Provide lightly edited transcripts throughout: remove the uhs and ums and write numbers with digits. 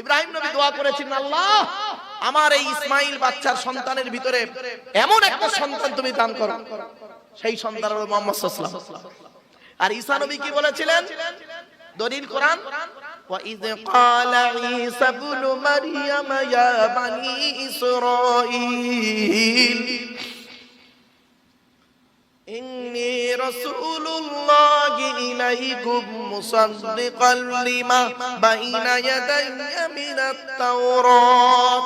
ইব্রাহিম নবী দোয়া করেছেন, আল্লাহ আমার এই ইসমাইল বাচ্চার সন্তানের ভিতরে এমন একটা সন্তান তুমি দান করো, সেই সন্তান হলো মুহাম্মদ সাল্লাল্লাহু আলাইহি ওয়াসাল্লাম। আর ঈসা নবী কি বলেছিলেন? দলিল কোরআন, وَإِذْ قَالَ عِيسَى ابْنُ مَرْيَمَ يَا بَنِي إِسْرَائِيلَ إِنِّي رَسُولُ اللَّهِ إِلَيْكُمْ مُصَدِّقًا لِمَا بَيْنَ يَدَيَّ مِنَ التَّوْرَاةِ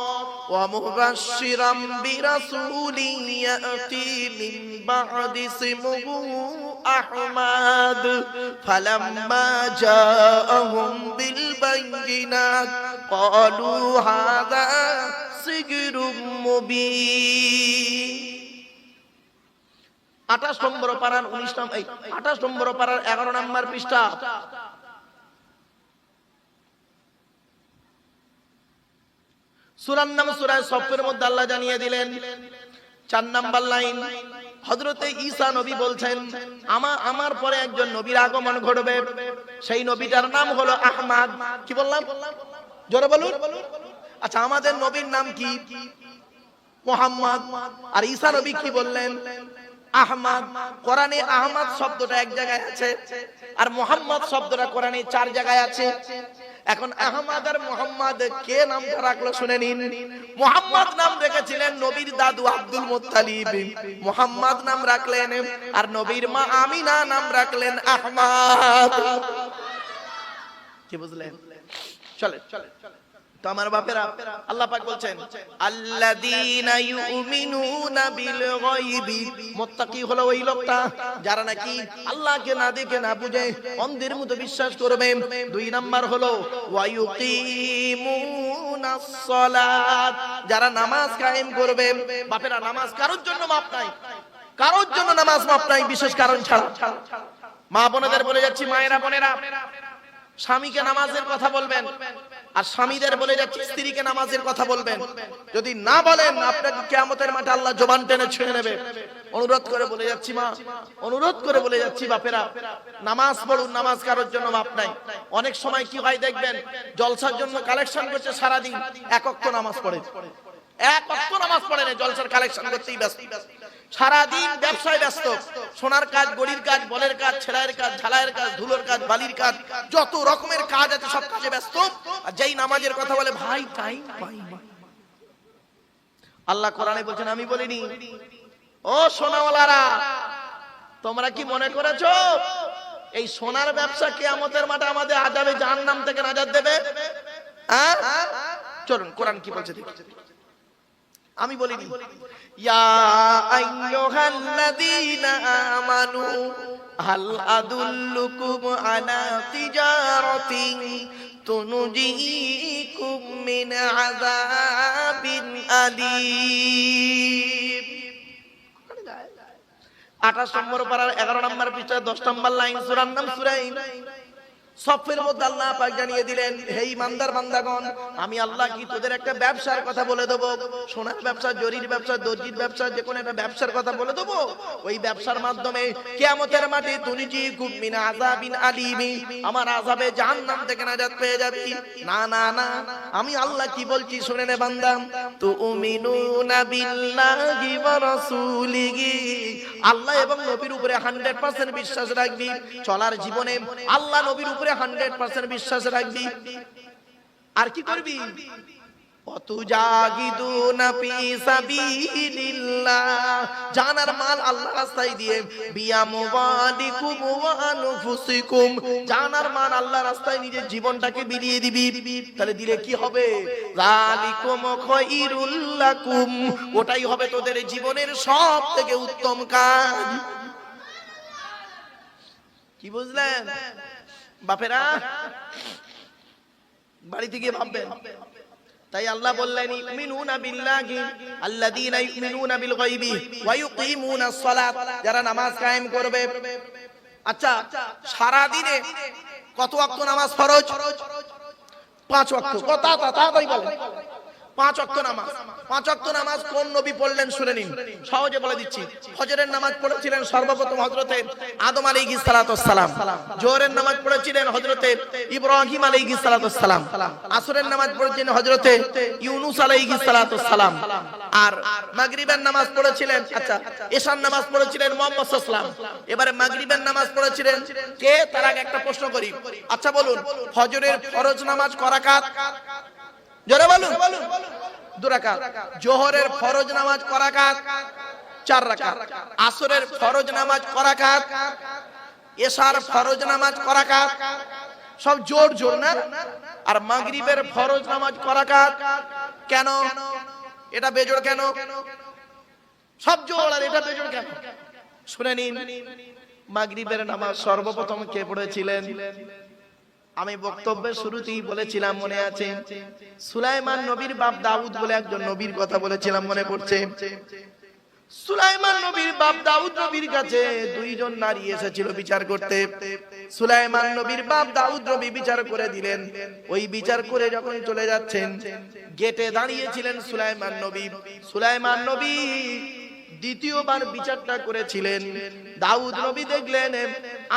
وَمُبَشِّرًا بِرَسُولٍ يَأْتِي مِن بَعْدِي اسْمُهُ أحمد فلما جاءهم بالبينات قالوا هذا سحر مبين। 28 নম্বর পারার 19 নম্বর 28 নম্বর পারার 11 নম্বর পৃষ্ঠা। সূরার নাম সূরা সফের মধ্যে আল্লাহ জানিয়ে দিলেন 4 নম্বর লাইন, হযরতে ঈসা নবী বলছেন আমার পরে একজন নবীর আগমন ঘটবে, সেই নবীটার নাম হলো আহমদ। কি বললাম? জোরে বলুন। আচ্ছা, আমাদের নবীর নাম কি? মুহাম্মদ। আর ঈসা নবী কি বললেন? আহমদ। কোরআনে আহমদ শব্দটা এক জায়গায় আছে, আর মুহাম্মদ শব্দটা কোরআনে 4 জায়গায় আছে। এখন আহমদ আর মুহাম্মদ কে নামটা রাখলো শুনে নিন। মুহাম্মদ নাম রেখেছিলেন নবীর দাদু আব্দুল মুত্তালিব, মুহাম্মদ নাম রাখলেন, আর নবীর মা আমিনা নাম রাখলেন আহমদ। কি বুঝলেন? চলে তো আমার বাপেরা, আল্লাহ পাক বলছেন আল্লাযীনা ইউমিনুনা বিল গায়বি, মুত্তাকি হলো ওই লোকটা যারা নাকি আল্লাহকে না দেখে না বুঝে অন্ধের মতো বিশ্বাস করবে। 2 নাম্বার হলো ওয়া ইউকিমুনাস সালাত, যারা নামাজ কায়েম করবে। বাপেরা, নামাজ কারোর জন্য মাপ নাই, কারোর জন্য নামাজ মাপ নাই বিশেষ কারণ ছাড়া। মা বোনেদের বলে যাচ্ছি, মায়েরা বোনেরা, স্বামীকে নামাজের কথা বলবেন, আর স্বামীদের বলে যাচ্ছি স্ত্রীকে নামাজের কথা বলবেন। যদি না বলেন আপনাকে কিয়ামতের মাঠে আল্লাহ জবান টেনে ছুঁয়ে নেবে। অনুরোধ করে বলে যাচ্ছি মা, অনুরোধ করে বলে যাচ্ছি বাপেরা, নামাজ পড়ুন, নামাজ কারোর জন্য মাপ নাই। অনেক সময় কি হয় দেখবেন, জলসার জন্য কালেকশন করছে, সারা দিন এক ওয়াক্ত নামাজ পড়ে, এক ওয়াক্ত নামাজ পড়ে না, জলসার কালেকশন করতেই ব্যস্ত, সারা দিন ব্যবসায় ব্যস্ত, সোনার কাজ, গড়ির কাজ, বলের কাজ, ছেলাইয়ের কাজ, ঝালাইয়ের কাজ, ধুলোর কাজ, বালির কাজ, যত রকমের কাজ আছে সব কাজে ব্যস্ত। আর যেই নামাজের কথা বলে ভাই টাইম পাই না। আল্লাহ কোরআনে বলছেন, আমি বলিনি? ও সোনাওয়ালারা, তোমরা কি মনে করেছো এই সোনার ব্যবসা কিয়ামতের মাঠে আমাদের আযাবে জাহান্নাম থেকে নাজাত দেবে? চলুন কোরআন কি বলছে দেখি। আমি বলিনি? ইয়া আইয়ুহাল্লাযীনা আমানু হাল আদুল্লুকুম আলা তিজারাতিন তুনজিকুম মিন আযাবিন আলীম। 28 নম্বর পারার 11 নম্বর পৃষ্ঠা 10 নম্বর লাইন, সূরার নাম সূরা সফের মধ্যে আল্লাহ পাক জানিয়ে দিলেন, হে ইমানদার বান্দাগণ, আমি আল্লাহ কি তোদের একটা ব্যবসার কথা বলে দেব, সোনার ব্যবসা, জরির ব্যবসা, দর্জির ব্যবসা, যে কোনো একটা ব্যবসার কথা বলে দেব। ওই ব্যবসার মাধ্যমে কিয়ামতের মাঠে তুনজিকুম মিন আযাবিন আলীম, আমার আযাবে জাহান্নাম থেকে নাজাত পেয়ে যাবি। না না না, আমি আল্লাহ কি বলছি শুনে নে বান্দা। তুমিনুনা বিল্লাহি ওয়া রাসূলিহি, আল্লাহ এবং নবীর উপরে 100% বিশ্বাস রাখবি। চলার জীবনে আল্লাহ নবীর উপরে 100% বিশ্বাস রাখবি। আর কি করবি? ওয়াতুজাহিদুনা ফি সাবিলিল্লাহ, জানার মাল আল্লাহর রাস্তায় দিয়ে, বিয়ামওয়ালিকুম ওয়া আনফুসিকুম, জানার মাল আল্লাহর রাস্তায় নিজের জীবনটাকে বিলিয়ে দিবি। তাহলে দিলে কি হবে? যালিকুম খায়রুল লাকুম, ওটাই হবে তোদের জীবনের সবথেকে উত্তম কাজ। কি বুঝলেন বাপেরা? বাড়ি থেকে ভাববেন। তাই আল্লাহ বললেন ইউমিনুনা বিল্লাহি আল্লাযীনা ইউমিনুনা বিল গায়বি ওয়া ইউকিমুনাস সালাত, যারা নামাজ কায়েম করবে। আচ্ছা, সারা দিনে কত ওয়াক্ত নামাজ ফরজ? 5 ওয়াক্ত। কত তাড়াতাড়ি বলেন? 5 ওয়াক্ত নামাজ। 5 ওয়াক্ত নামাজ কোন নবী পড়লেন শুনে নিন, সহজে বলে দিচ্ছি। ফজরের নামাজ পড়েছিলেন সর্বপ্রথম হযরতে আদম আলাইহিস সালাতু ওয়াস সালাম। জোহরের নামাজ পড়েছিলেন হযরতে ইব্রাহিম আলাইহিস সালাতু ওয়াস সালাম। আসরের নামাজ পড়েছিলেন হযরতে ইউনূস আলাইহিস সালাতু ওয়াস সালাম। আর মাগরিবের নামাজ পড়েছিলেন, আচ্ছা এশার নামাজ পড়েছিলেন মুহাম্মদ সাল্লাল্লাহু আলাইহি ওয়াসাল্লাম। এবারে মাগরিবের নামাজ পড়েছিলেন কে? তার আগে একটা প্রশ্ন করি, আচ্ছা বলুন ফজরের ফরজ নামাজ ক রাকাত? জোরে বলুন। 2 রাকাত। জোহরের ফরজ নামাজ ক রাকাত? 4 রাকাত। আসরের ফরজ নামাজ ক রাকাত? এশার ফরজ নামাজ ক রাকাত? সব জোর জোর না? আর মাগরিবের ফরজ নামাজ ক রাকাত? কেন এটা বেজোড় কেন? সব জোর আর এটা বেজোড় কেন? শুনে নিন, মাগরিবের নামাজ সর্বপ্রথম কে পড়েছিলেন? আমি বক্তব্যের শুরুতেই বলেছিলাম, মনে আছে? সুলাইমান নবীর বাপ দাউদ বলে একজন নবীর কথা বলেছিলাম, মনে পড়ছে? সুলাইমান নবীর বাপ দাউদ নবীর কাছে 2 জন নারী এসেছিল বিচার করতে। সুলাইমান নবীর বাপ দাউদ নবী বিচার করে দিলেন। ওই বিচার করে যখন চলে যাচ্ছেন, গেটে দাঁড়িয়েছিলেন সুলাইমান নবী। সুলাইমান নবী দ্বিতীয়বার বিচারটা করেছিলেন। দাউদ নবী দেখলেন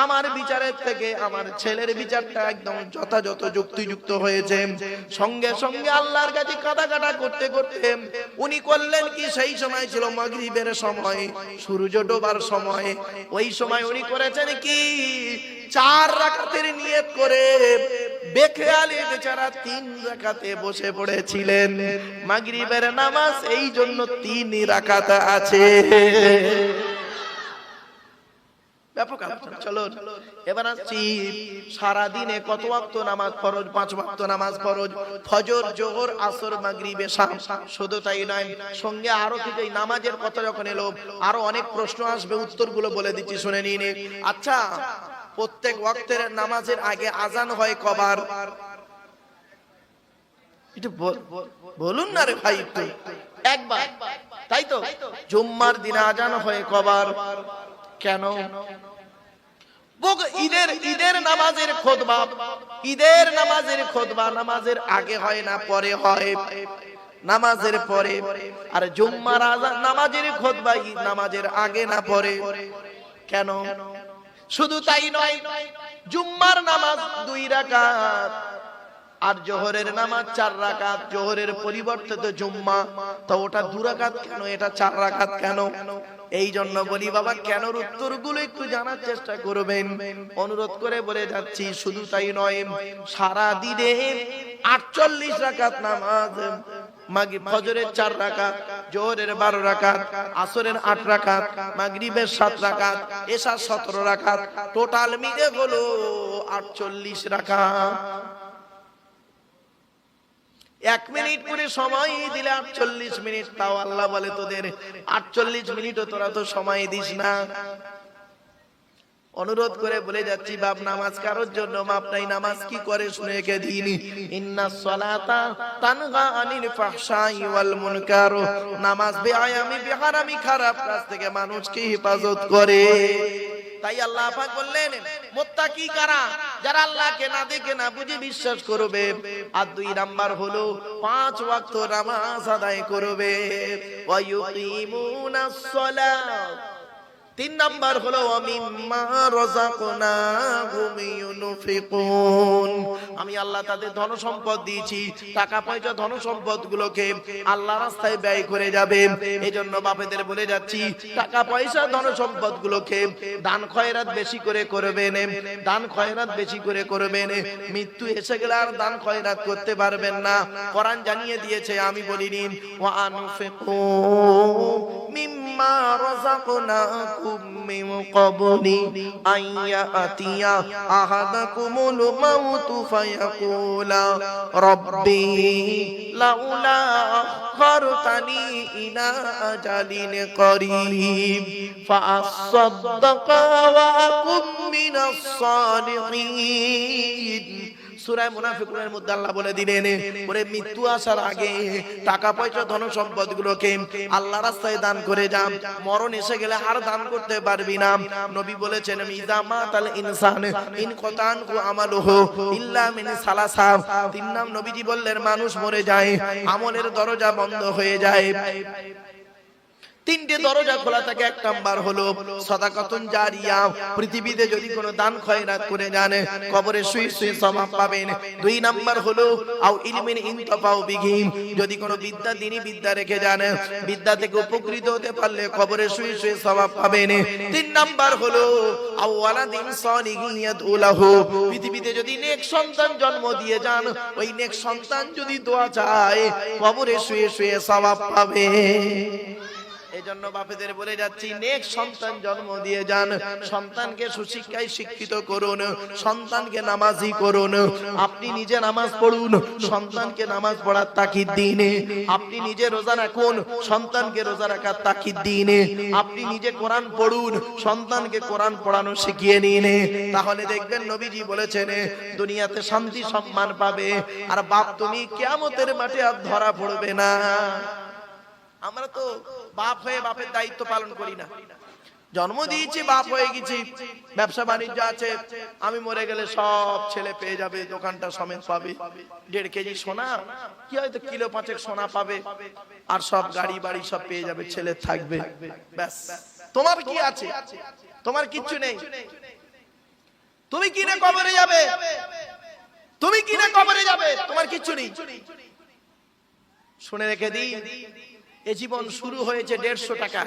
আমার বিচারের থেকে আমার ছেলের বিচারটা একদম যথাযথ যুক্তিযুক্ত হয়েছে। সঙ্গে সঙ্গে আল্লাহর কাছে কাঁদাকাটা করতে করতে উনি করলেন কি, সেই সময় ছিল মাগরিবের সময়, সূর্য ডোবার সময়। ওই সময় উনি করেছেন কি, 4 রাকাতের নিয়ত করে বেখেয়ালি বেচারা 3 রাকাতে বসে পড়েছিলেন। মাগরিবের নামাজ এই জন্য 3 রাকাত আছে। ব্যাপক আলোচনা। চলো এবার আসছি সারা দিনে কত ওয়াক্ত নামাজ ফরজ? 5 ওয়াক্ত নামাজ ফরজ, ফজর, জোহর, আসর, মাগরিব, এশা। শুধু তাই নয়, সঙ্গে আরো কিছু নামাজের কথা যখন এলো আরো অনেক প্রশ্ন আসবে, উত্তরগুলো বলে দিচ্ছি, শুনে নিন। আচ্ছা, প্রত্যেক ওয়াক্তের নামাজের আগে আজান হয় কবার? একটু বলুন না রে ভাই, একটু একবার, তাই তো? জুম্মার দিনে আজান হয় কবার? কেন? ঈদের নামাজের খুতবা, ঈদের নামাজের খুতবা নামাজের আগে হয় না পরে হয়? নামাজের পরে। আর জুম্মার আজান নামাজের খুতবা নামাজের আগে না পরে? কেন? শুধু তাই নয়, জুম্মার নামাজ 2 রাকাত আর জোহরের নামাজ 4 রাকাত। জোহরের পরিবর্তে তো জুম্মা, তো ওটা 2 রাকাত কেন, এটা 4 রাকাত কেন? এই জন্য বলি বাবা, কেন উত্তরগুলো একটু জানার চেষ্টা করবেন, অনুরোধ করে বলে যাচ্ছি। শুধু তাই নয়, সারা দিনে 48 রাকাত নামাজ। ফজরের 4 রাকাত, জোহরের 12 রাকাত, আসরের 8 রাকাত, মাগরিবের 7 রাকাত, এশার 17 রাকাত, টোটাল মিলে হলো 48 রাকাত। 1 মিনিট করে সময় দিলে 48 মিনিট। তাও আল্লাহ বলে তোদের 48 মিনিটও তোরা তো সময় দিস না। অনুরোধ করে বলে যাচ্ছি, বাপ নামাজ কারোর জন্য মাপ নাই। নামাজ কি করে শুনে কে দিন, ইন্নাস সালাতা তানহা আনিল ফাহশাই ওয়াল মুনকার। নামাজ বেআয়ামি বেহারামি খারাপ কাজ থেকে মানুষকে হেফাজত করে। তাই আল্লাহ পাক বললেন, মুত্তাকি কারা? যারা আল্লাহকে না দেখে না বুঝে বিশ্বাস করবে। আর 2 নাম্বার হলো 5 ওয়াক্ত নামাজ আদায় করবে। ওয়া ইউকিমুনাস সালাত। 3 নাম্বার হলো মিম্মা রাযাকনাহুম ইউনফিকুন। আমি আল্লাহ তাদের ধন সম্পদ দিয়েছি, টাকা পয়সা ধন সম্পদ গুলোকে আল্লাহ রাস্তায় ব্যয় করে যাবে। এজন্য বাপেদের বলে যাচ্ছি, টাকা পয়সা ধন সম্পদ গুলোকে দান খয়রাত বেশি করে করবেন, দান খয়রাত বেশি করে করবেন। মৃত্যু এসে গেলে আর দান খয়রাত করতে পারবেন না। কোরআন জানিয়ে দিয়েছে, আমি বলিনি, ওয়া আনফিকু মিম্মা রাযাকনাকুম মিন ক্বাবলি আন ইয়াতিয়া আহাদাকুমুল মাউতু ফায়াকুলা রাব্বি লাউলা আখখারতানি ইলা আজালিন করিব ফাআসাদদাকা ওয়া আকুম মিনাস সালিহিন সূরা মুনাফিকুনের মধ্যে আল্লাহ বলে দিলেন, ওরে মৃত্যু আসার আগে টাকা পয়সা ধন সম্পদগুলোকে আল্লাহর রাস্তায় দান করে যা, মরণ এসে গেলে আর দান করতে পারবি না। নবী বলেছেন ইযা মাতাল ইনসান ইন কতান আমালুহু ইল্লা মিন সালাসা। তিন নাম নবীজি বললেন মানুষ মরে যায়, আমলের দরজা বন্ধ হয়ে যায়। তিনটে দরজা খোলা থাকে। এক নাম্বার হলো সাদাকাতুন জারিয়া, পৃথিবীতে যদি কোনো দান খয়রাত করে যান কবরে শুয়ে শুয়ে সওয়াব পাবেন। দুই নাম্বার হলো আও ইলমিন ইনতাফাউ বিহি, যদি কোনো বিদ্যা দ্বীনি বিদ্যা রেখে যান, বিদ্যা থেকে উপকৃত হতে পারলে কবরে শুয়ে শুয়ে সওয়াব পাবেন। তিন নাম্বার হলো আও ওয়ালাদিন সালিহিন ইয়াদউ লাহু, পৃথিবীতে যদি নেক সন্তান জন্ম দিয়ে যান, ওই নেক সন্তান যদি দোয়া চায় কবরে শুয়ে শুয়ে সওয়াব পাবে। এজন্য বাপেদের বলে যাচ্ছি, নেক সন্তান জন্ম দিয়ে যান, সন্তানকে সুশিক্ষায় শিক্ষিত করুন, সন্তানকে নামাজি করুন। আপনি নিজে নামাজ পড়ুন, সন্তানকে নামাজ পড়ার তাকিদ দিন। আপনি নিজে রোজা রাখুন, সন্তানকে রোজা রাখার তাকিদ দিন। আপনি নিজে কোরআন পড়ুন, সন্তানকে কোরআন পড়ানো শিখিয়ে নিন। তাহলে দেখবেন নবীজি বলেছেন দুনিয়াতে শান্তি সম্মান পাবে, আর বাপ তুমি কিয়ামতের মাঠে আর ধরা পড়বে না। আমরা তো বাপ হয়ে বাপের দায়িত্ব পালন করি না। জন্ম দিয়েছি, বাপ হয়ে গেছি, ব্যবসা বাণিজ্য আছে, আমি মরে গেলে সব ছেলে পেয়ে যাবে, দোকানটা সমেত পাবে, 1.5 কেজি সোনা কি হয়তো কিলো 5 সোনা পাবে, আর সব গাড়ি বাড়ি সব পেয়ে যাবে, ছেলে থাকবে, ব্যাস। তোমার কি আছে? তোমার কিচ্ছু নেই। তুমি কিনে কবরে যাবে, তুমি কিনে কবরে যাবে, তোমার কিচ্ছু নেই। শুনে রেখে দিই, এ জীবন শুরু হয়েছে 150 টাকা,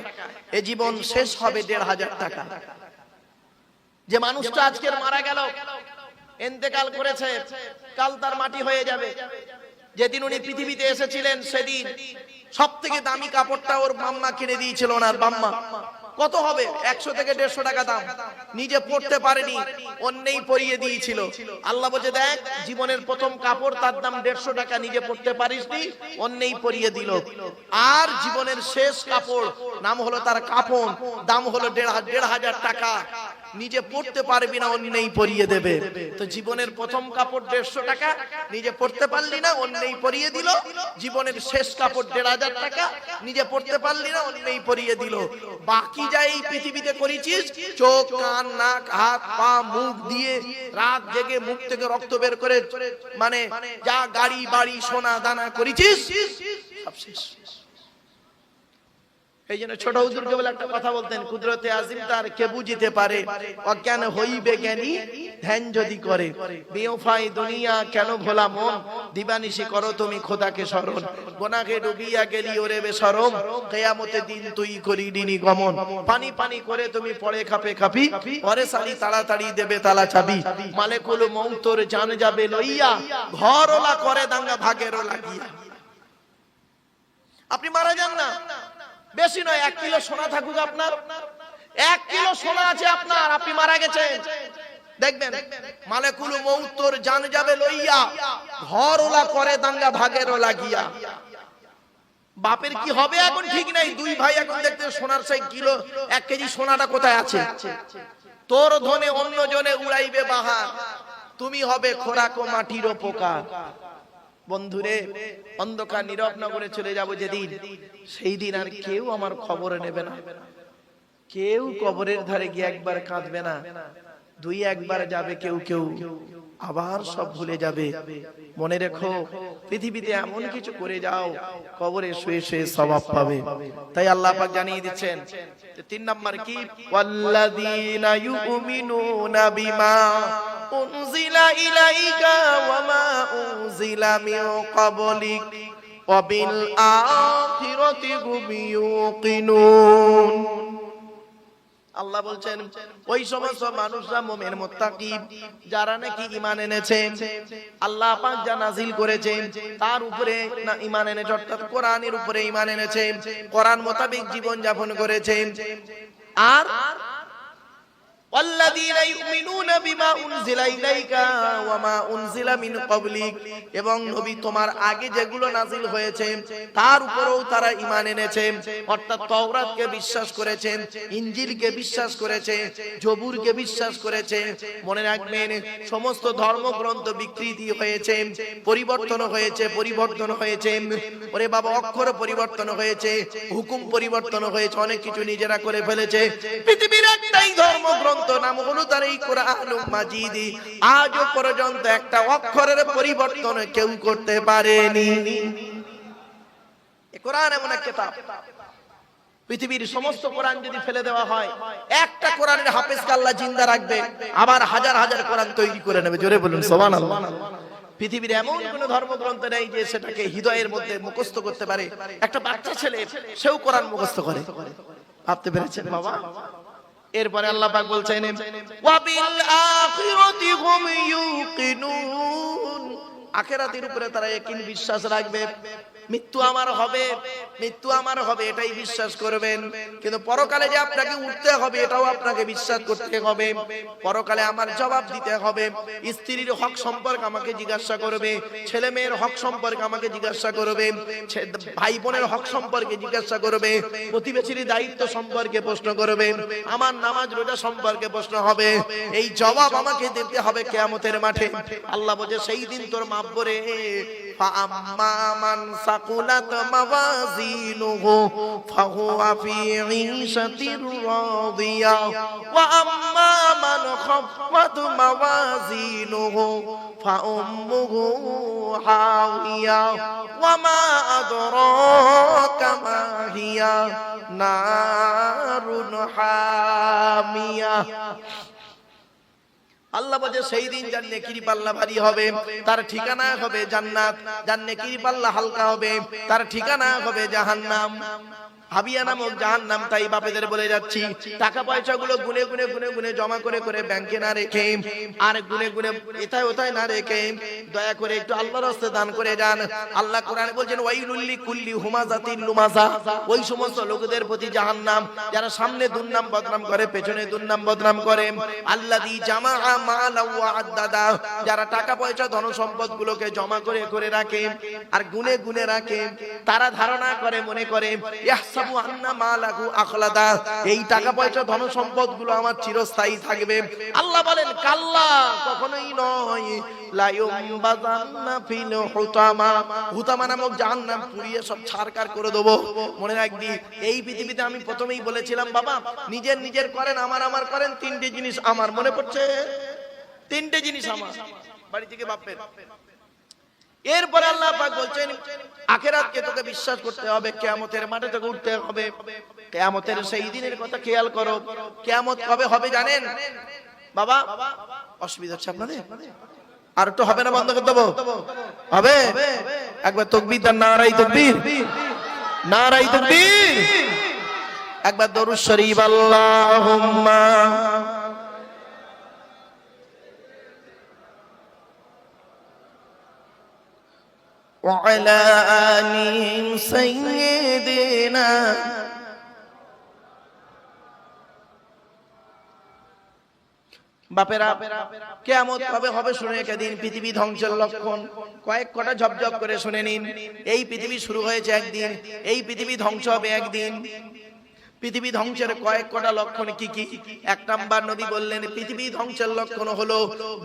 এ জীবন শেষ হবে 1500 টাকা। যে মানুষটা আজকে মারা গেল, ইন্তেকাল করেছে, কাল তার মাটি হয়ে যাবে। যেদিন উনি পৃথিবীতে এসেছিলেন সেদিন সবথেকে দামি কাপড়টা ওর মাম্মা কিনে দিয়েছিল, ওনার বাম্মা। কত হবে? 100 থেকে 150 টাকা দাম। নিজে পড়তে পারেনি, অন্যই পরিয়ে দিয়েছিল। আল্লাহ বলে দেখ, জীবনের প্রথম কাপড় তার দাম 150 টাকা, নিজে পড়তে পারিসনি, অন্যই পরিয়ে দিল। আর জীবনের শেষ কাপড় নাম হলো তার কাফন, দাম হলো 1500 টাকা, নিজে পড়তে পারবি না, অন্যই পরিয়ে দেবে। তো জীবনের প্রথম কাপড় 150 টাকা, নিজে পড়তে পারলি না, অন্যই পরিয়ে দিল। জীবনের শেষ কাপড় 1500 টাকা, নিজে পড়তে পারলি না, অন্যই পরিয়ে দিল। বাকি যা এই পৃথিবীতে করেছিস, চোখ কান নাক হাত পা মুখ দিয়ে রাত জেগে মুখ থেকে রক্ত বের করে, মানে যা গাড়ি বাড়ি সোনা দানা করেছিস সব শেষ। এই জন্য ছোট হুজুরকে বলে একটা কথা বলতেন, কুদরতে আজিম তার কে বুঝিতে পারে, অজ্ঞান হইবে জ্ঞানী ধ্যান যদি করে। বেওফাই দুনিয়া কেন ভোলা মন, দিবানিশি করো তুমি খোদাকে স্মরণ। গুনাহে ডুবিয়া গেলি ওরে বেশরম, কিয়ামতের দিন তুই করিনি গমন। পানি পানি করে তুমি পড়ে খাপে খাপি, পরে সারি তাড়াতাড়ি দেবে তালা চাবি। মালেকুল মউত তোর জান যাবে লইয়া, ঘরওয়ালা করে দাঙ্গা ভাগেরও লাগিয়া। আপনি মারা যান না, বেশি নয়, 1 কিলো সোনা থাকুক আপনার, 1 কিলো সোনা আছে আপনার, আপনি মারা গেছেন, দেখবেন মালেকুল মউত তোর জান যাবে লইয়া, ঘরওয়ালা করে দাঙ্গা ভাগেরও লাগিয়া। বাপের কি হবে এখন ঠিক নাই, 2 ভাই এখন দেখতে সোনার সেই কিলো 1 কেজি সোনাটা কোথায় আছে। তোর ধনে অন্য জনে উড়াইবে বাহার, তুমি হবে খোরাক ও মাটির পোকা। বন্ধুরে, অন্ধকার নীরব নগরে চলে যাব যেদিন, সেই দিন আর কেউ আমার খবর নেবে না, কেউ কবরের ধারে গিয়ে একবার কাঁদবে না, 2-1 বার যাবে কেউ কেউ, আবার সব ভুলে যাবে। মনে রেখো, পৃথিবীতে এমন কিছু করে যাও, কবরে শুয়ে শুয়ে সওয়াব পাবে। তাই আল্লাহ পাক জানিয়ে দিচ্ছেন 3 নাম্বার কি, ওয়াল্লাযীনা ইউমিনুনা বিমা উনজিলা ইলাইকা ওয়া মা উনজিলা মিন ক্বাবলিক ওয়া বিল আখিরাতি হুম ইউকিনুন। আল্লাহ বলছেন ওই সমস্ত মানুষরা মুমিন মুত্তাকি, যারা নাকি ঈমান এনেছে, আল্লাহ পাক যা নাজিল করেছেন তার উপরে না ঈমান এনেছে, অর্থাৎ কোরআনের উপরে ঈমান এনেছে, কোরআন মোতাবেক জীবন যাপন করেছে। আর ওয়াল্লাযীনা ইউমিনুনা বিমা উনজিলা ইলাইকা ওয়া মা উনজিলা মিন ক্বাবলিক, এবং নবী তোমার আগে যেগুলো নাযিল হয়েছে তার উপরেও তারা ঈমান এনেছে, অর্থাৎ তাওরাতকে বিশ্বাস করেছে, ইনজিলকে বিশ্বাস করেছে, জবুরকে বিশ্বাস করেছে। মনে রাখবেন, সমস্ত ধর্মগ্রন্থ বিকৃতি হয়েছে, পরিবর্তন হয়েছে। ওরে বাবা, অক্ষর পরিবর্তন হয়েছে, হুকুম পরিবর্তন হয়েছে, অনেক কিছু নিজেরা করে ফেলেছে। পৃথিবীর একটাই ধর্মগ্রন্থ, নাম হলো তার এই কোরআনুল মাজিদ। আজও পর্যন্ত একটা অক্ষরের পরিবর্তন কেউ করতে পারেনি। এই কোরআন এমন একটা কিতাব, পৃথিবীর সমস্ত কোরআন যদি ফেলে দেওয়া হয়, একটা কোরআনের হাফেজকে আল্লাহ জিন্দা রাখবে, আবার হাজার হাজার কোরআন তৈরি করে নেবে। জোরে বলুন সুবহানাল্লাহ। পৃথিবীর এমন কোন ধর্মগ্রন্থ নেই যে সেটাকে হৃদয়ের মধ্যে মুখস্থ করতে পারে। একটা বাচ্চা ছেলে, সেও কোরআন মুখস্থ করে। ভাবতে পেরেছেন বাবা? এরপরে আল্লাহ পাক বলছেন, ওয়া বিল আখিরাতি হুম ইউকিনুন, আখিরাতের উপরে তারা ইয়াকিন বিশ্বাস রাখবে। মৃত্যু আমার হবে এটাই বিশ্বাস করবেন, কিন্তু পরকালে যে আপনাকে উঠতে হবে এটাও আপনাকে বিশ্বাস করতে হবে। পরকালে আমার জবাব দিতে হবে। স্ত্রীর হক সম্পর্কে আমাকে জিজ্ঞাসা করবে, ছেলে মেয়ের হক সম্পর্কে আমাকে জিজ্ঞাসা করবে, ভাই বোনের হক সম্পর্কে জিজ্ঞাসা করবে, প্রতিবেশীর দায়িত্ব সম্পর্কে প্রশ্ন করবে, আমার নামাজ রোজা সম্পর্কে প্রশ্ন হবে। এই জবাব আমাকে দিতে হবে কিয়ামতের মাঠে। আল্লাহ বলে, সেই দিন তোর মাপ করে فأما من ثقلت موازينه فهو في عيشة راضية وأما من خفت موازينه فأمه حاوية وما أدراك ما هي نار حامية। আল্লাহ বলে, সেই দিন যার নেকির পাল্লা ভারী হবে তার ঠিকানা হবে জান্নাত, যার নেকির পাল্লা হালকা হবে তার ঠিকানা হবে জাহান্নাম। হাবিয়া নামক জাহান্নাম। তাই বাপেদের বলে যাচ্ছি, টাকা পয়সা গুলো গুনে গুনে জমা করে ব্যাংকে না রেখে, আর গুনে এথায় ওথায় না রেখে দয়া করে একটু আল্লাহর রাস্তায় দান করে যান। আল্লাহ কোরআনে বলছেন, ওয়াইলুল লিকুল্লি হুমাযাতিন লুমাযা, ওই সমস্ত লোকদের প্রতি জাহান্নাম যারা সামনে দুর্নাম বদনাম করে, পেছনে দুর্নাম বদনাম করে। আল্লাযী জামাআ মালান ওয়া আদ্দাদা, যারা টাকা পয়সা ধন সম্পদ গুলোকে জমা করে রাখে আর গুনে রাখে। তারা ধারণা করে, মনে করে, এই টাকা পয়সা ধন সম্পদ গুলো আমার চিরস্থায়ী থাকবে। আল্লাহ বলেন, কাল্লা, কখনোই নয়। হুতামা নামক জাহান্নাম পুড়িয়ে সব ছারকার করে দেবো। মনে রাখবি, এই পৃথিবীতে আমি প্রথমেই বলেছিলাম বাবা, নিজের করেন, আমার করেন, তিনটে জিনিস আমার মনে পড়ছে, তিনটে জিনিস আমার, বাড়ি থেকে বাপের। এরপরে আল্লাহ পাক বলছেন, আখিরাতকে তোকে বিশ্বাস করতে হবে, কিয়ামতের মাঠে তোকে উঠতে হবে। কিয়ামতের সেই দিনের কথা খেয়াল করো। কিয়ামত কবে হবে জানেন বাবা? অসুবিধা হচ্ছে আপনাদের? আর একটু হবে না, বন্ধ করে দেবো? হবে? একবার তাকবীর আর নারায়ে তাকবীর, নারায়ে তাকবীর। একবার দরুদ শরীফ, আল্লাহুম্মা وعلى آل سيدنا বাপেরা, কিয়ামত কবে হবে শুনে একদিন, পৃথিবী ধ্বংসের লক্ষণ কয়েক কটা ঝপঝপ করে শুনে নিন। এই পৃথিবী শুরু হয়েছে একদিন, এই পৃথিবী ধ্বংস হবে একদিন। পৃথিবী ধ্বংসের কয়েক কটা লক্ষণ কি কি? এক নাম্বার, নবী বললেন পৃথিবী ধ্বংসের লক্ষণ হলো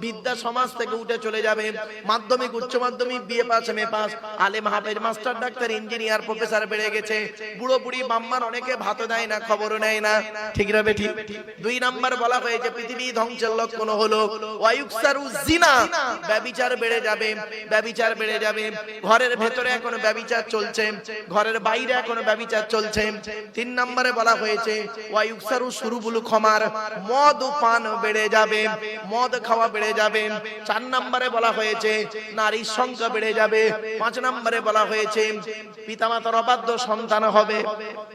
বিদ্যা সমাজ থেকে উঠে চলে যাবে। মাধ্যমিক, উচ্চ মাধ্যমিক, বিএ পাস, এমএ পাস, আলেম, হাফেজ, মাস্টার, ডাক্তার, ইঞ্জিনিয়ার, প্রফেসর বেড়ে গেছে। বুড়ো বুড়ি বাম্মার অনেকে ভাত দেয় না, খবরও নেয় না। ঠিক না বেঠিক? দুই নাম্বার বলা হয়েছে পৃথিবী ধ্বংসের লক্ষণ হলো ওয়ায়ুকসারু জিনা, ব্যভিচার বেড়ে যাবে, ব্যভিচার বেড়ে যাবে। ঘরের ভেতরে এখন ব্যভিচার চলছে, ঘরের বাইরে এখন ব্যভিচার চলছে। তিন নম্বরে বলা হয়েছে ওয়ায়ুকসারু শুরুবুল খমার, মদ পান বেড়ে যাবে, মদ খাওয়া বেড়ে যাবে। চার নম্বরে বলা হয়েছে নারীর সংখ্যা বেড়ে যাবে। পাঁচ নম্বরে বলা হয়েছে পিতামাতার অবাধ্য সন্তান হবে,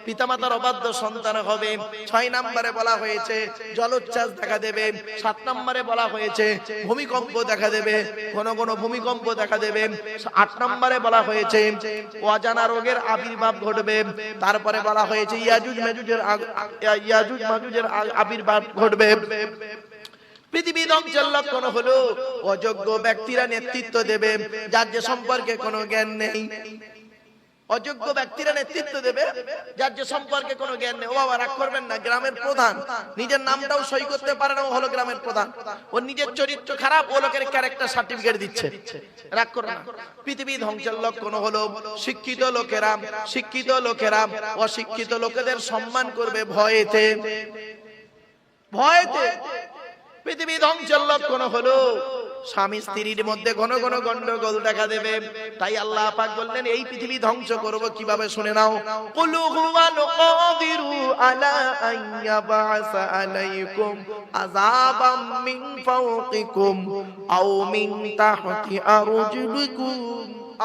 পিতামাতার অবাধ্য সন্তান হবে। ছয় নম্বরে বলা হয়েছে জলোচ্ছ্বাস দেখা দেবে। সাত নম্বরে বলা হয়েছে ভূমিকম্প দেখা দেবে, কোন কোন ভূমিকম্প দেখা দেবে। আট নম্বরে বলা হয়েছে অজানা রোগের আবির্ভাব ঘটবে। তারপরে বলা হয়েছে ইয়াজুজ ইয়াজুজ মাজুজের আবির্ভাব ঘটবে। পৃথিবী ধ্বংসের লক্ষণ হলো অযোগ্য ব্যক্তিরা নেতৃত্ব দেবে, যার যে সম্পর্কে কোনো জ্ঞান নেই। অযোগ্য ব্যক্তিরা নেতৃত্ব দেবে, যার যে সম্পর্কে কোনো জ্ঞান নেই। ও বাবা, রাগ করবেন না, গ্রামের প্রধান নিজের নামটাও সই করতে পারে না, ও হলো গ্রামের প্রধান। ওর নিজের চরিত্র খারাপ, ও লোকের ক্যারেক্টার সার্টিফিকেট দিচ্ছে। রাগ করবেন না। পৃথিবী ধ্বংসের লক্ষণ হলো শিক্ষিত লোকেরা অশিক্ষিত লোকেদের সম্মান করবে ভয়েতে। পৃথিবী ধ্বংসের লক্ষণ হলো স্বামী স্ত্রীর মধ্যে ঘন ঘন গন্ডগোল দেখা দেবে। তাই আল্লাহ পাক বললেন এই পৃথিবী ধ্বংস করব কিভাবে, শুনে নাও। কুলু হুয়াল কাদিরু আলা আইয়াবাসা আলাইকুম আযাবাম মিন ফাওকিকুম আও মিন তাহতি আরজুলিকুম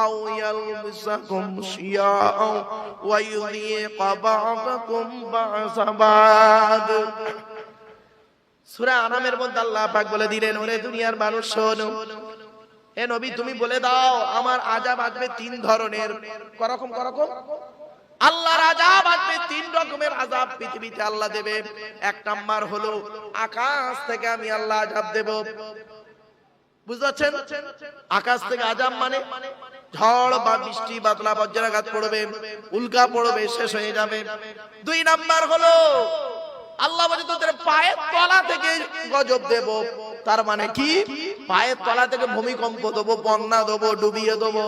আও ইয়ালবিসাকুম শিয়াআ ওয়া ইউযীকা বা'দাকুম বা'সা বা'দ। সূরা আনামের মধ্যে আল্লাহ পাক বলে দিলেন, ওরে দুনিয়ার মানুষ শোনো, হে নবী তুমি বলে দাও আমার আযাব আসবে তিন ধরনের। করকম আল্লাহর আযাব আসবে, তিন রকমের আযাব পৃথিবীতে আল্লাহ দেবে। এক নাম্বার হলো আকাশ থেকে আমি আল্লাহ আযাব দেব। বুঝতে পারছেন? আকাশ থেকে আযাব মানে ঝড় বা বৃষ্টি বাদলা বজ্রাঘাত পড়বে, উল্কা পড়বে, শেষ হয়ে যাবে। দুই নাম্বার হলো আল্লাহ বলে তোদের পায়ের তলা থেকে গজব দেব। তার মানে কি? পায়ের তলা থেকে ভূমিকম্প দেবো, বন্যা দেবো, ডুবিয়ে দেবো।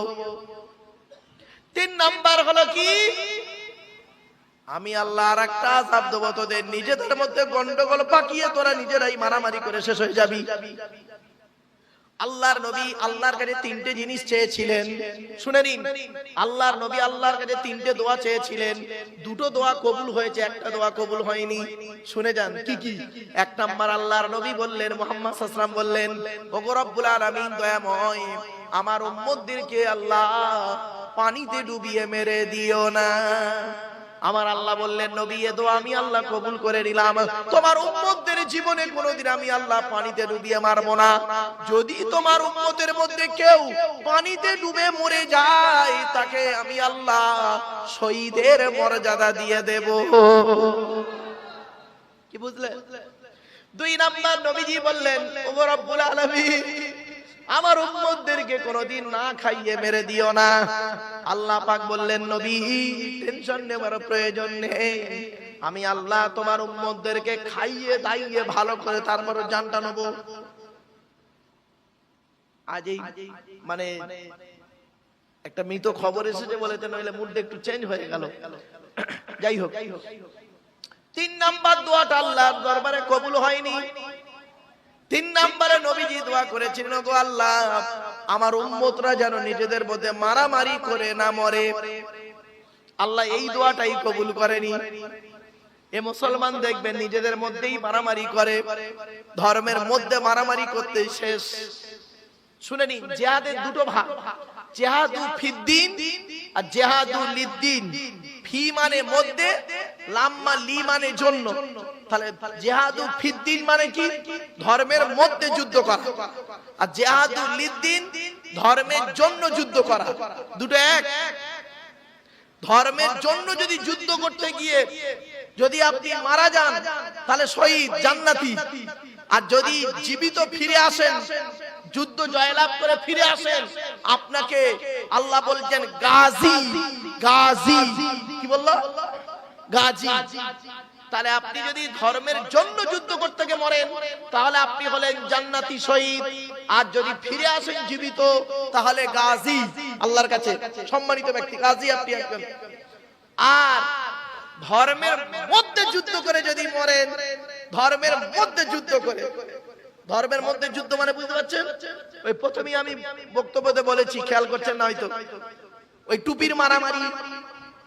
তিন নাম্বার হলো কি? আমি আল্লাহ আর একটা আযাব দেবো, তোদের নিজেদের মধ্যে গন্ডগোল পাকিয়ে তোরা নিজেরাই মারামারি করে শেষ হয়ে যাবি। আল্লাহর নবী আল্লাহর কাছে তিনটে জিনিস চেয়েছিলেন, শুনে নিন। আল্লাহর নবী আল্লাহর কাছে তিনটে দোয়া চেয়েছিলেন, দুটো দোয়া কবুল হয়েছে, একটা দোয়া কবুল হয়নি। শুনে যান কি কি। এক নাম্বার আল্লাহর নবী বললেন, মুহাম্মদ সাল্লাল্লাহু আলাইহি ওয়াসাল্লাম বললেন, ওগো রব্বুল আলামিন দয়াময়, আমার উম্মতদেরকে আল্লাহ পানিতে ডুবিয়ে মেরে দিও না। আমার আল্লাহ বললেন, নবী এ দোয়া আমি আল্লাহ কবুল করে নিলাম। তোমার উম্মতদের জীবনে কোনোদিন আমি আল্লাহ পানিতে ডুবিয়ে মারবো না। যদি তোমার উম্মতের মধ্যে কেউ পানিতে ডুবে মরে যায়, তাকে আমি আল্লাহ শহীদের মর্যাদা দিয়ে দেব। কি বুঝলে? দুই নাম্বার নবীজি বললেন, ওগো রব্বুল আলামিন, আমার উম্মতদেরকে কোনোদিন না খাইয়ে মেরে দিও না। আল্লাহ পাক বললেন, নবী টেনশন নেওয়ার প্রয়োজন নেই, আমি আল্লাহ তোমার উম্মতদেরকে খাইয়ে দাইয়ে ভালো করে তারপর জানটা নেব। আজ এই মানে একটা মৃত খবর এসেছে বলেতে, নইলে মুডটা একটু চেঞ্জ হয়ে গেল। যাই হোক, তিন নাম্বার দোয়াটা আল্লাহর দরবারে কবুল হয়নি। তিন নম্বরে নবীজি দোয়া করেছিলেন, গো আল্লাহ আমার উম্মতরা যেন নিজেদের মধ্যে মারামারি করে না মরে। আল্লাহ এই দোয়াটাই কবুল করেনি। এ মুসলমান দেখবেন নিজেদের মধ্যেই মারামারি করে, ধর্মের মধ্যে মারামারি করতে শেষ। শুনে নিন, জিহাদের দুটো ভাগ, জিহাদু ফিদ্দিন আর জিহাদু লিদ্দিন। ফি মানে মধ্যে, লাম্মা লি মানে জন্য। তাহলে জিহাদু ফিদ্দিন মানে কি? ধর্মের মধ্যে যুদ্ধ করা। আর জিহাদু লিদ্দিন ধর্মের জন্য যুদ্ধ করা। দুটো এক। ধর্মের জন্য যদি যুদ্ধ করতে গিয়ে যদি আপনি মারা যান, তাহলে শহীদ, জান্নাতি। আর যদি জীবিত ফিরে আসেন, যুদ্ধ জয়লাভ করে ফিরে আসেন, আপনাকে আল্লাহ বলছেন গাজী। গাজী কি বললো? গাজী। তাহলে আপনি যদি ধর্মের জন্য যুদ্ধ করতে গিয়ে মরেন, তাহলে আপনি হলেন জান্নাতি শহীদ। আর যদি ফিরে আসেন জীবিত, তাহলে গাজী, আল্লাহর কাছে সম্মানিত ব্যক্তি, গাজী আপনি একজন। আর ধর্মের মধ্যে যুদ্ধ করে যদি মরেন, ধর্মের মধ্যে যুদ্ধ করে, ধর্মের মধ্যে যুদ্ধ মানে বুঝতে পারছেন? ওই প্রথমেই আমি বক্তব্যতে বলেছি, খেয়াল করছেন না হয়তো, ওই টুপির মারামারি,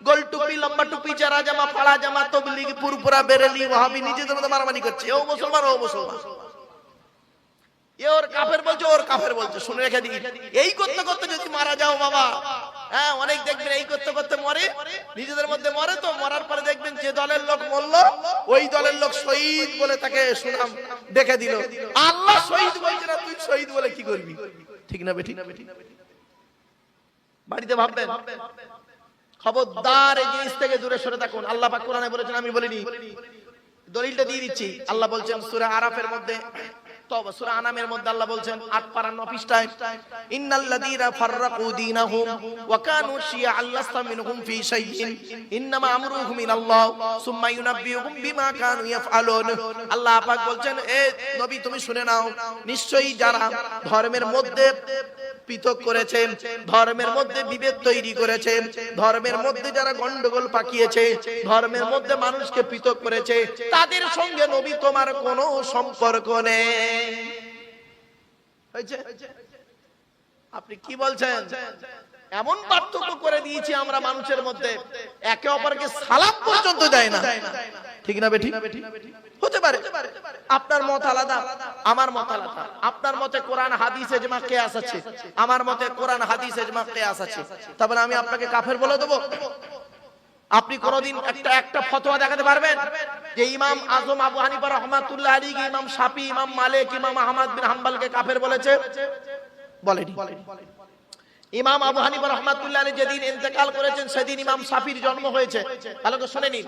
গোল টুপি, লম্বা টুপি, চারা জামা, ফাড়া জামা, তবলিগ, পুরপুরা, বেরেলি, ওয়াহাবি নিজেদের মধ্যে মারামারি করছে। ও মুসলমান, ও মুসলমান, এ ওর কাফের বলছে, ওর কাফের বলছে। শুনে রেখে দিই, এই করতে করতে যদি মারা যাও বাবা, হ্যাঁ অনেক দেখবেন এই করতে করতে মরে, নিজেদের মধ্যে মরে। তো মরার পরে দেখবেন যে দলের লোক মরলো, ওই দলের লোক শহীদ বলে তাকে সুনাম দেখে দিল। আল্লাহ শহীদ বলছে না, তুই শহীদ বলে কি করবি? ঠিক না বেঠিক? বাড়িতে ভাববেন, খবরদার এই জিনিস থেকে দূরে সরে থাকুন। আল্লাহ পাক কোরআনে বলেছেন, আমি বলিনি, দলিলটা দিয়ে দিচ্ছি। আল্লাহ বলছেন সূরা আরাফের মধ্যে, তওবা সূরা আনামের মধ্যে আল্লাহ বলছেন 8 পারা 9 পৃষ্ঠায়, ইন্নাল্লাযীনা ফাররাকু দীনাহুম ওয়া কানু শিয়া'আন লাস্তা মিনহুম ফি শাইইন ইন্নামা আমরুহুম ইলাল্লাহ সুম্মা ইউনাব্বিউহুম বিমা কানু ইয়াফআলুন। আল্লাহ পাক বলছেন, এ নবী তুমি শুনে নাও, নিশ্চয়ই যারা ধর্মের মধ্যে পৃথক করেছে, ধর্মের মধ্যে বিভেদ তৈরি করেছে, ধর্মের মধ্যে যারা গন্ডগোল পাকিয়েছে, ধর্মের মধ্যে মানুষকে পৃথক করেছে, তাদের সঙ্গে নবী তোমার কোনো সম্পর্ক নেই। হয়েছে? আপনি কি বলছেন? এমন পার্থক্য করে দিয়েছি আমরা মানুষের মধ্যে, একে অপরকে সালাম পর্যন্ত দেয় না। ঠিক না বেঠিক? হতে পারে আপনার মত আলাদা, আমার মত আলাদা। আপনার মতে কোরআন হাদিস ইজমা কিয়াস আছে, আমার মতে কোরআন হাদিস ইজমা কিয়াস আছে। তারপরে আমি আপনাকে কাফের বলে দেব? আপনি কোনদিন একটা ফতোয়া দেখাতে পারবেন যে ইমাম আজম আবু হানিফা রাহমাতুল্লাহ আলাইহি, ইমাম শাফি, ইমাম মালিক, ইমাম আহমদ বিন হাম্বলকে কাফের বলেছে? বলেনি। ইমাম আবু হানিফা রাহমাতুল্লাহ আলাইহি যেদিন ইন্তেকাল করেছেন সেদিন ইমাম শাফির জন্ম হয়েছে। ভালো করে শুনে নিন,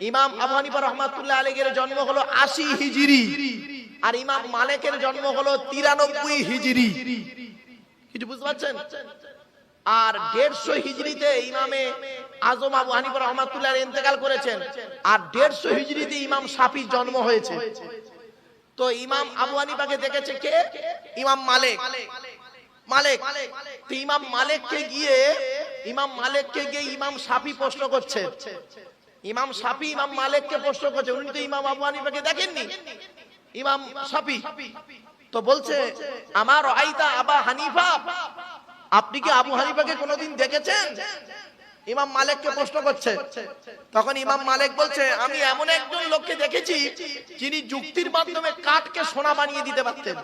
ইমাম আবু হানিফা রাহমাতুল্লাহ আলাইহির জন্ম হলো 80 হিজরি, আর ইমাম মালিকের জন্ম হলো 93 হিজরি। কিছু বুঝতে পারছেন? আর 150 হিজরিতে ইমামে আজম আবু হানিফা রাহমাতুল্লাহ আলাইহি ইন্তেকাল করেছেন, আর 150 হিজরিতে ইমাম শাফির জন্ম হয়েছে। তো ইমাম আবু হানিফাকে দেখেছে কে? ইমাম মালিক। তো ইমাম মালিককে গিয়ে ইমাম শাফি প্রশ্ন করছে, ইমাম শাফি ইমাম মালিককে প্রশ্ন করছে, উনি তো ইমাম আবু হানিফাকে দেখেননি। ইমাম শাফি তো বলছে, আমার আইতা আবা হানিফা, আপনি কি আবু হানিফাকে কোনোদিন দেখেছেন? ইমাম মালিককে প্রশ্ন করছে। তখন ইমাম মালিক বলছে, আমি এমন একজন লোককে দেখেছি যিনি যুক্তির মাধ্যমে কাঠকে সোনা বানিয়ে দিতে পারতেন।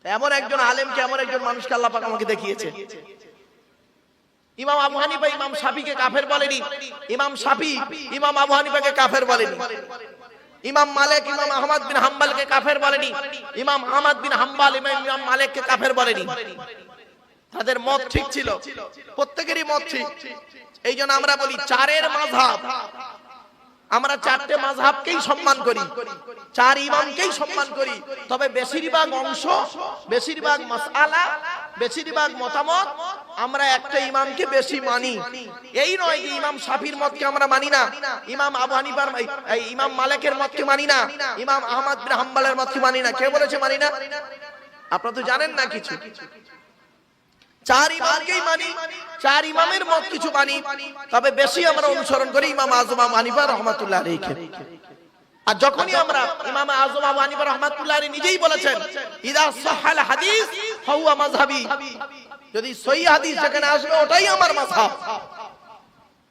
এমন একজন আলেমকে, এমন একজন মানুষকে আল্লাহ পাক আমাকে দেখিয়েছে। ইমাম আবু হানিফা ইমাম শাফিকে কাফের বলেনি, ইমাম শাফি ইমাম আবু হানিফাকে কাফের বলেনি, ইমাম মালিক ইমাম আহমদ বিন হাম্বলকে কাফের বলেনি, ইমাম আহমদ বিন হাম্বল ইমাম মালিককে কাফের বলেনি। তাদের মত ঠিক ছিল, প্রত্যেকেরই মত ঠিক। এই জন্য আমরা বলি চারের মাযহাব, আমরা চারটে মাযহাবকেই সম্মান করি, চার ইমামকেই সম্মান করি। তবে বেশিরভাগ অংশ, বেশিরভাগ মাসআলা, বেশিরভাগ মতামত আমরা একটা ইমামকে বেশি মানি। এই নয় যে ইমাম শাফির মতকে আমরা মানি না, ইমাম আবু হানিফার ইমাম মালিকের মতকে মানি না, ইমাম আহমদ বিন হাম্বলের মতকে মানি না। কে বলেছে মানি না? আপনারা তো জানেন না কিছু। চার ইমামকেই মানি, চার ইমামের মত কিছু মানি, তবে বেশি আমরা অনুসরণ করি ইমাম আজম আবু হানিফা রাহমাতুল্লাহ আলাইহি। আর যখনই আমরা ইমাম আজম আবু হানিফা রাহমাতুল্লাহ আলাইহি নিজেই বলেছেন, ইদা সাহাল হাদিস ফাহুয়া মাযহাবি, যদি সহিহ হাদিস যেখানে আসবে ওটাই আমার মাযহাব।